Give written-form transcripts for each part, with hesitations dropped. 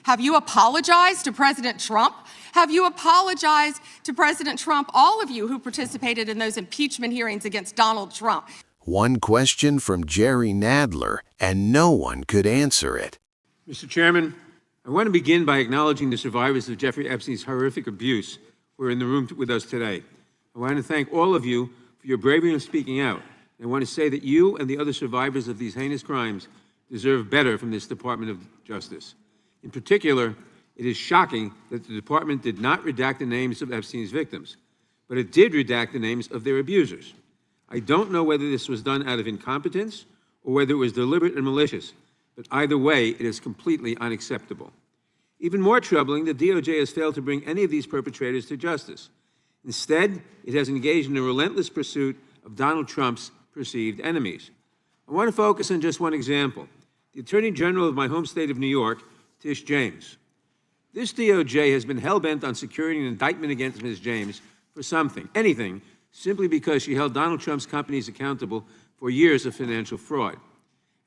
Have you apologized to President Trump? Have you apologized to President Trump, all of you who participated in those impeachment hearings against Donald Trump? One question from Jerry Nadler, and no one could answer it. Mr. Chairman, I want to begin by acknowledging the survivors of Jeffrey Epstein's horrific abuse who are in the room with us today. I want to thank all of you for your bravery in speaking out. I want to say that you and the other survivors of these heinous crimes deserve better from this Department of Justice. In particular, it is shocking that the department did not redact the names of Epstein's victims, but it did redact the names of their abusers. I don't know whether this was done out of incompetence or whether it was deliberate and malicious, but either way, it is completely unacceptable. Even more troubling, the DOJ has failed to bring any of these perpetrators to justice. Instead, it has engaged in a relentless pursuit of Donald Trump's perceived enemies. I want to focus on just one example. The Attorney General of my home state of New York, Tish James. This DOJ has been hell-bent on securing an indictment against Ms. James for something, anything, simply because she held Donald Trump's companies accountable for years of financial fraud.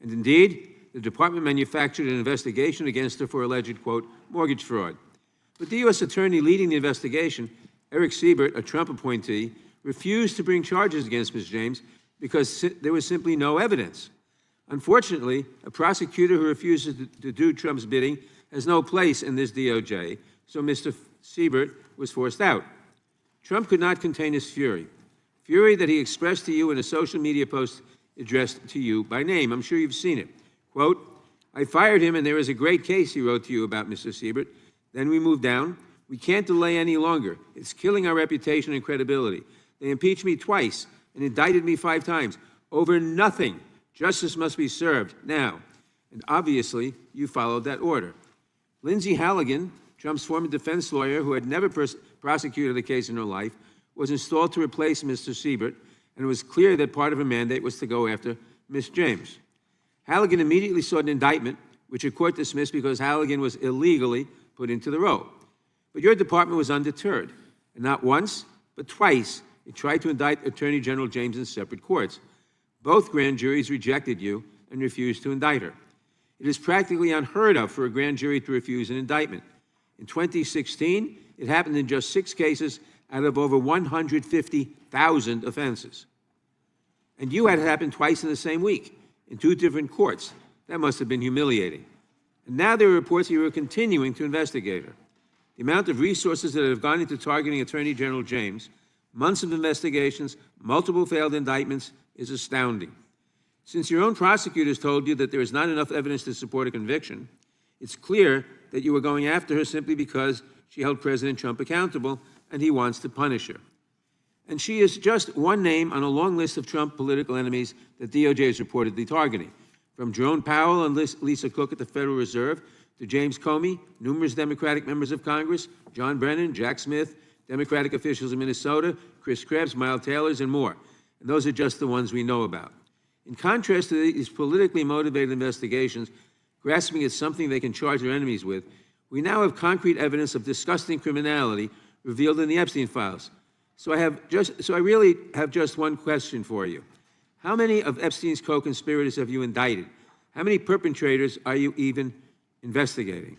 And indeed, the department manufactured an investigation against her for alleged, quote, mortgage fraud. But the U.S. attorney leading the investigation, Eric Siebert, a Trump appointee, refused to bring charges against Ms. James because there was simply no evidence. Unfortunately, a prosecutor who refuses to do Trump's bidding has no place in this DOJ, so Mr. Siebert was forced out. Trump could not contain his fury that he expressed to you in a social media post addressed to you by name. I'm sure you've seen it. Quote, I fired him and there is a great case, he wrote to you about Mr. Siebert. Then we moved down. We can't delay any longer. It's killing our reputation and credibility. They impeached me twice and indicted me 5 times over nothing. Justice must be served now. And obviously, you followed that order. Lindsay Halligan, Trump's former defense lawyer who had never prosecuted a case in her life, was installed to replace Mr. Siebert, and it was clear that part of her mandate was to go after Ms. James. Halligan immediately sought an indictment, which a court dismissed because Halligan was illegally put into the role. But your department was undeterred, and not once, but twice, it tried to indict Attorney General James in separate courts. Both grand juries rejected you and refused to indict her. It is practically unheard of for a grand jury to refuse an indictment. In 2016, it happened in just 6 cases out of over 150,000 offenses. And you had it happen twice in the same week, in 2 different courts. That must have been humiliating. And now there are reports that you are continuing to investigate her. The amount of resources that have gone into targeting Attorney General James, months of investigations, multiple failed indictments, is astounding. Since your own prosecutors told you that there is not enough evidence to support a conviction, it's clear that you were going after her simply because she held President Trump accountable and he wants to punish her. And she is just one name on a long list of Trump political enemies that DOJ is reportedly targeting. From Jerome Powell and Lisa Cook at the Federal Reserve to James Comey, numerous Democratic members of Congress, John Brennan, Jack Smith, Democratic officials in Minnesota, Chris Krebs, Miles Taylors, and more. And those are just the ones we know about. In contrast to these politically motivated investigations, grasping at something they can charge their enemies with, we now have concrete evidence of disgusting criminality revealed in the Epstein files. So I really have just one question for you. How many of Epstein's co-conspirators have you indicted? How many perpetrators are you even investigating?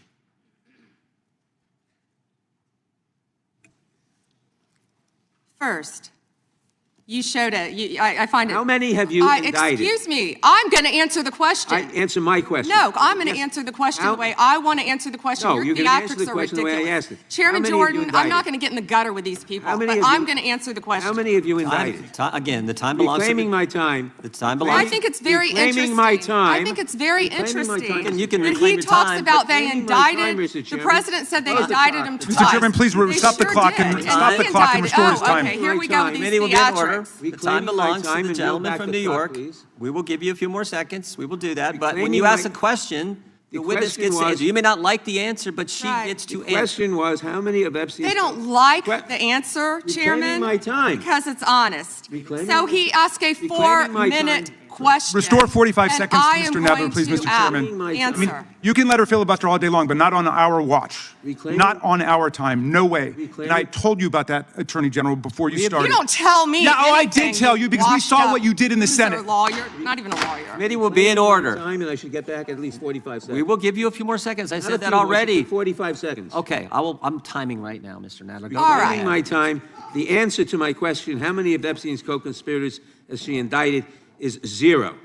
First, you showed it. I find it. How many have you indicted? Excuse me. I'm going to answer the question. Answer my question. No, I'm going to answer the question the way I want to answer the question. No, Your you're going to answer the theatrics are question the way I ridiculous. asked it. Chairman Jordan, I'm not going to get in the gutter with these people, but I'm going to answer the question. How many have you indicted? Again, the time belongs to Reclaiming my time. The time belongs. I think it's very interesting. Reclaiming my time. I think it's very interesting. And you can that reclaim he your talks time, about they reclaiming my time, indicted. Mr. The Chairman. president said they Close the indicted clock. him Mr. twice. Chairman, please They stop the sure clock did. and And stop he the clock and indicted- restore his time. Okay, here we go with The these committee will be in order. theatrics. The time Reclaiming my belongs to time the and gentleman yield from back New the clock, York. please. We will give you a few more seconds. We will do that. But when Reclaiming you ask my- a question, the witness question gets to was- answer. You may not like the answer, but she Right. gets to The answer. question was, how many of Epstein's... They don't like Que- the answer, Reclaiming Chairman, my time. because it's honest. Reclaiming So my- he asked a Reclaiming my 4-minute time. question. Restore 45 and seconds to I am Mr. Nadler, going please, to Mr. Chairman. Answer. You can let her filibuster all day long, but not on our watch. Reclaiming- Not on our time. No way. Reclaiming- And I told you about that, Attorney General, before you started. You don't tell me. Yeah, I anything, did tell you because we washed saw up what you did in the loser Senate. Lawyer, not even a lawyer. Committee will be in order. Time, and I should get back at least 45 seconds. We will give you a few more seconds. I Not a said that few more, already. 45 seconds. Okay, I'm timing right now, Mr. Nadler. Go All ahead. right. Reclaiming my time. The answer to my question, how many of Epstein's co-conspirators has she indicted, is 0.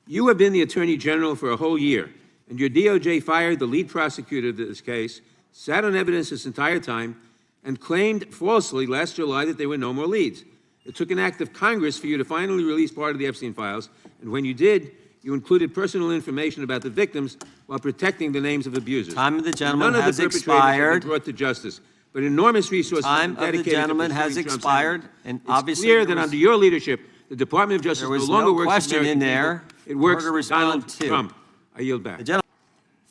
You have been the Attorney General for a whole year, and your DOJ fired the lead prosecutor of this case, sat on evidence this entire time, and claimed falsely last July that there were no more leads. It took an act of Congress for you to finally release part of the Epstein files, and when you did, you included personal information about the victims while protecting the names of abusers. Time of the gentleman None has of the perpetrators have expired. been brought to justice, but enormous resources Time have been of the dedicated to gentleman has pursuing Trump's expired, enemies. and It's obviously clear there that was- under your leadership, the Department of Justice There no was longer no works question for American in there people. It works for her to for Donald respond to. Trump. I yield back. The gentleman.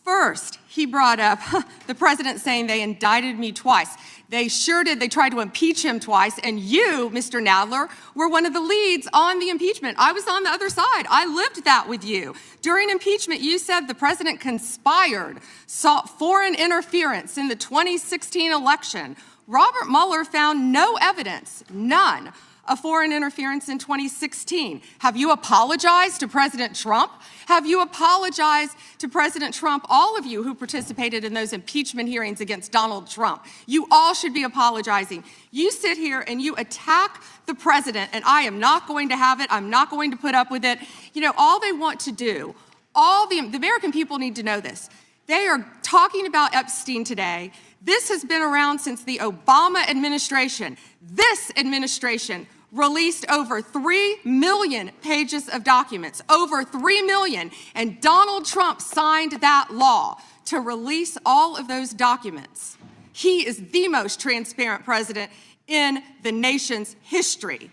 First, he brought up the president saying they indicted me twice. They sure did. They tried to impeach him twice. And you, Mr. Nadler, were one of the leads on the impeachment. I was on the other side. I lived that with you. During impeachment, you said the president conspired, sought foreign interference in the 2016 election. Robert Mueller found no evidence, none, of foreign interference in 2016. Have you apologized to President Trump? Have you apologized to President Trump, all of you who participated in those impeachment hearings against Donald Trump? You all should be apologizing. You sit here and you attack the president, and I am not going to have it. I'm not going to put up with it. You know, all they want to do, the American people need to know this. They are talking about Epstein today. This has been around since the Obama administration. This administration released over 3 million pages of documents, over 3 million, and Donald Trump signed that law to release all of those documents. He is the most transparent president in the nation's history.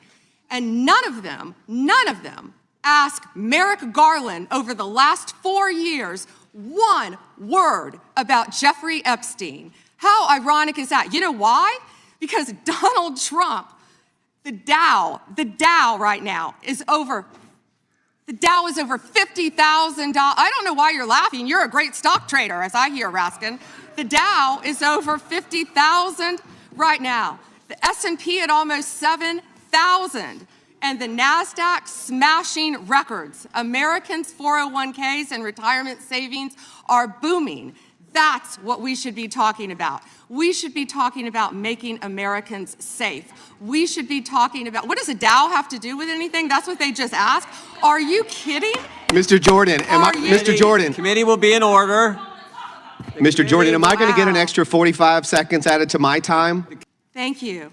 And none of them asked Merrick Garland over the last 4 years one word about Jeffrey Epstein. How ironic is that? You know why? Because Donald Trump, the Dow right now is over $50,000. I don't know why you're laughing. You're a great stock trader, as I hear, Raskin. The Dow is over 50,000 right now. The S&P at almost 7,000. And the NASDAQ smashing records. Americans' 401ks and retirement savings are booming. That's what we should be talking about. We should be talking about making Americans safe. We should be talking about, what does a Dow have to do with anything? That's what they just asked. Are you kidding? Mr. Jordan, Mr. Jordan, Committee will be in order. Mr. Jordan, am I going to get an Wow. extra 45 seconds added to my time? Thank you.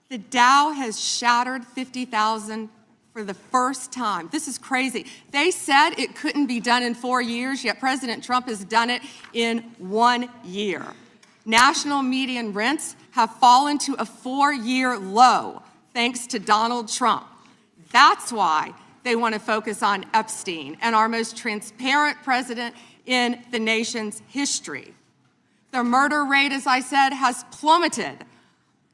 The Dow has shattered 50,000 for the first time. This is crazy. They said it couldn't be done in 4 years, yet President Trump has done it in 1 year. National median rents have fallen to a 4-year low thanks to Donald Trump. That's why they want to focus on Epstein and our most transparent president in the nation's history. The murder rate, as I said, has plummeted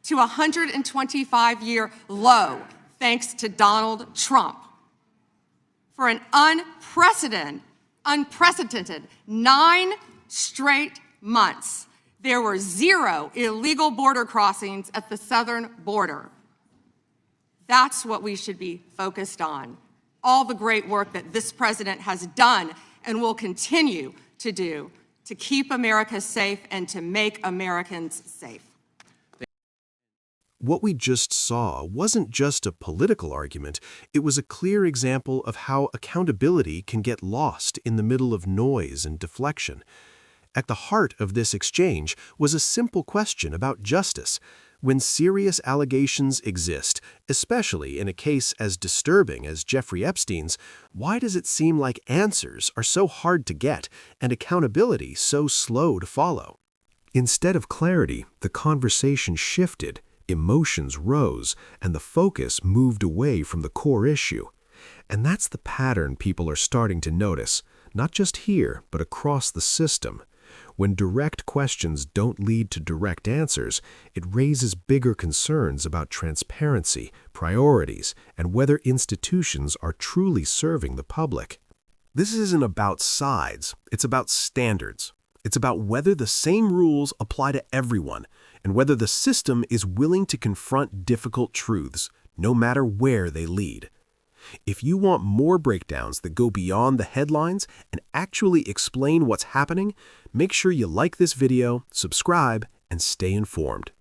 to a 125-year low thanks to Donald Trump. For an unprecedented 9 straight months, there were 0 illegal border crossings at the southern border. That's what we should be focused on. All the great work that this president has done and will continue to do to keep America safe and to make Americans safe. What we just saw wasn't just a political argument, it was a clear example of how accountability can get lost in the middle of noise and deflection. At the heart of this exchange was a simple question about justice. When serious allegations exist, especially in a case as disturbing as Jeffrey Epstein's, why does it seem like answers are so hard to get and accountability so slow to follow? Instead of clarity, the conversation shifted. Emotions rose, and the focus moved away from the core issue. And that's the pattern people are starting to notice, not just here, but across the system. When direct questions don't lead to direct answers, it raises bigger concerns about transparency, priorities, and whether institutions are truly serving the public. This isn't about sides, it's about standards. It's about whether the same rules apply to everyone, and whether the system is willing to confront difficult truths, no matter where they lead. If you want more breakdowns that go beyond the headlines and actually explain what's happening, make sure you like this video, subscribe, and stay informed.